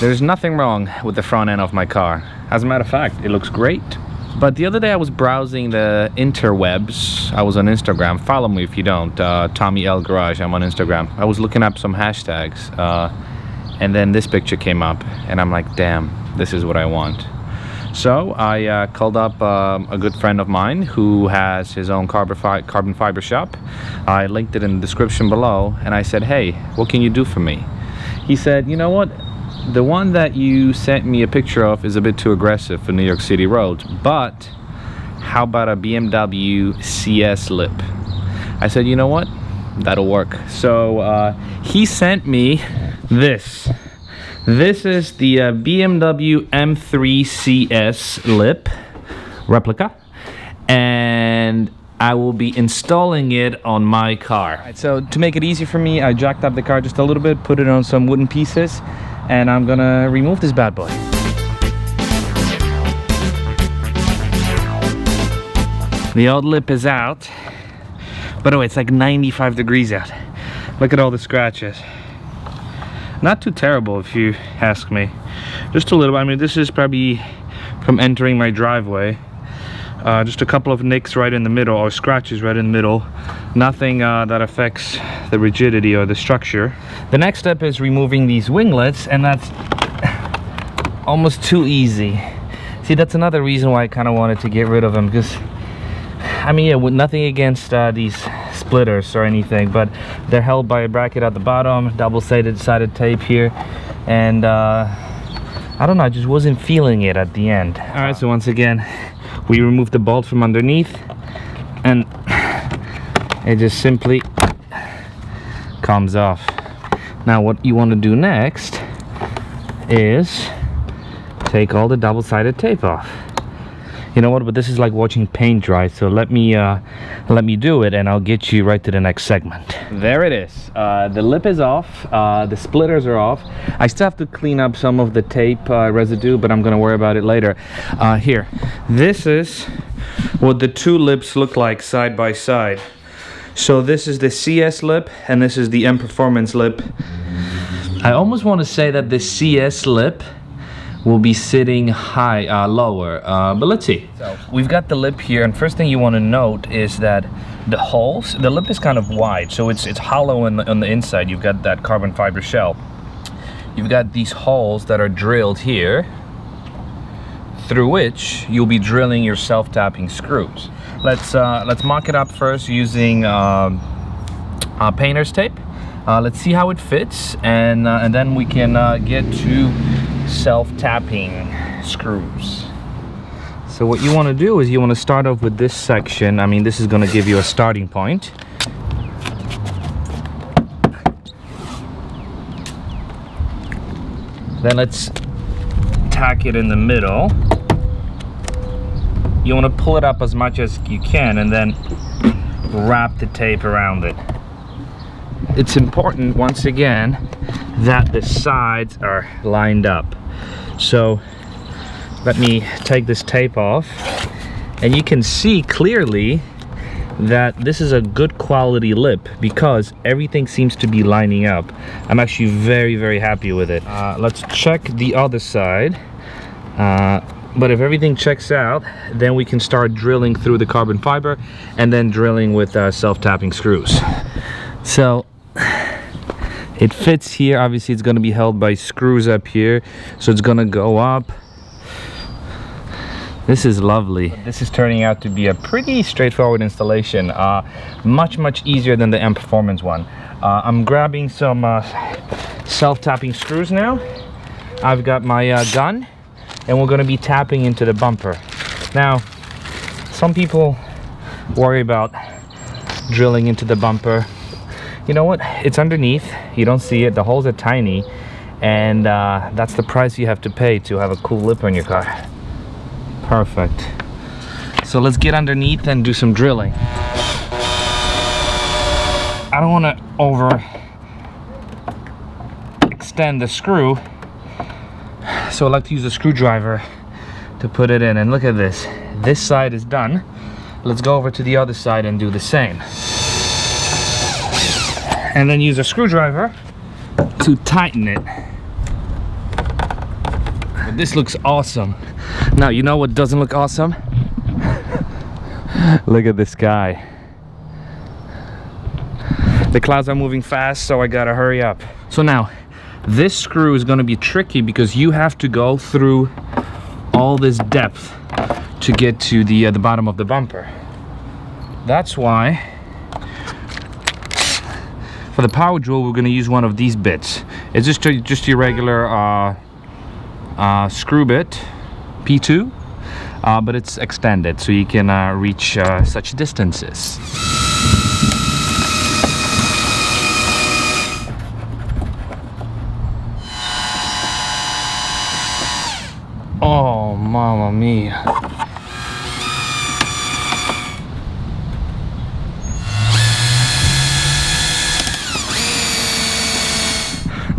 There's nothing wrong with the front end of my car. As a matter of fact, it looks great. But the other day I was browsing the interwebs. I was on Instagram. Follow me if you don't. Tommy L Garage. I'm on Instagram. I was looking up some hashtags, and then this picture came up, and I'm like, damn, this is what I want. So I called up a good friend of mine who has his own carbon fiber shop. I linked it in the description below, and I said, hey, what can you do for me? He said, you know what? The one that you sent me a picture of is a bit too aggressive for New York City roads, but how about a BMW CS lip? I said, you know what? That'll work. So he sent me this. This is the BMW M3 CS lip replica, and I will be installing it on my car. Right, so to make it easy for me, I jacked up the car just a little bit, put it on some wooden pieces, and I'm gonna remove this bad boy. The old lip is out. By the way, it's like 95 degrees out. Look at all the scratches. Not too terrible if you ask me. Just a little. I mean, this is probably from entering my driveway. Just a couple of nicks right in the middle, or scratches right in the middle. Nothing that affects the rigidity or the structure. The next step is removing these winglets, and that's almost too easy. See, that's another reason why I kind of wanted to get rid of them, because I mean, yeah, with nothing against these splitters or anything, but they're held by a bracket at the bottom, double-sided tape here, and I don't know, I just wasn't feeling it at the end. All right, so once again, we remove the bolt from underneath, and it just simply comes off. Now what you want to do next is take all the double-sided tape off. You know what, but this is like watching paint dry, so let me do it, and I'll get you right to the next segment. There it is. The lip is off, the splitters are off. I still have to clean up some of the tape residue, but I'm gonna worry about it later. Here, this is what the two lips look like side by side. So this is the CS lip, and this is the M Performance lip. I almost want to say that the CS lip will be sitting lower, but let's see. So we've got the lip here, and first thing you want to note is that the holes, the lip is kind of wide, so it's hollow on the inside. You've got that carbon fiber shell. You've got these holes that are drilled here, through which you'll be drilling your self-tapping screws. Let's mock it up first using painter's tape. Let's see how it fits, and then we can get to self-tapping screws. So what you want to do is you want to start off with this section. I mean, this is going to give you a starting point. Then let's tack it in the middle. You want to pull it up as much as you can, and then wrap the tape around it. It's important, once again, that the sides are lined up. So let me take this tape off, and you can see clearly that this is a good quality lip because everything seems to be lining up. I'm actually very, very happy with it. Let's check the other side. But if everything checks out, then we can start drilling through the carbon fiber and then drilling with self-tapping screws. So it fits here. Obviously it's going to be held by screws up here, so it's going to go up. This is lovely. This is turning out to be a pretty straightforward installation, much easier than the M Performance one. I'm grabbing some self-tapping screws now. I've got my gun, and we're going to be tapping into the bumper. Now, some people worry about drilling into the bumper. You know what? It's underneath. You don't see it. The holes are tiny, and that's the price you have to pay to have a cool lip on your car. Perfect. So let's get underneath and do some drilling. I don't want to over extend the screw, so I like to use a screwdriver to put it in. And look at this. This side is done. Let's go over to the other side and do the same. And then use a screwdriver to tighten it. this looks awesome. Now, you know what doesn't look awesome? Look at this guy. The clouds are moving fast, so I gotta hurry up. So now, this screw is gonna be tricky because you have to go through all this depth to get to the bottom of the bumper. That's why, for the power drill, we're gonna use one of these bits. It's just your regular screw bit, P2, but it's extended, so you can reach such distances. Oh, mamma mia.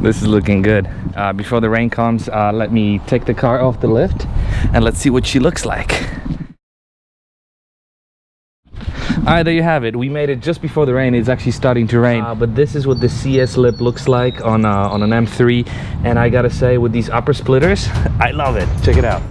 This is looking good. Before the rain comes, let me take the car off the lift and let's see what she looks like. Alright, there you have it. We made it just before the rain. It's actually starting to rain. But this is what the CS lip looks like on an M3. And I gotta say, with these upper splitters, I love it. Check it out.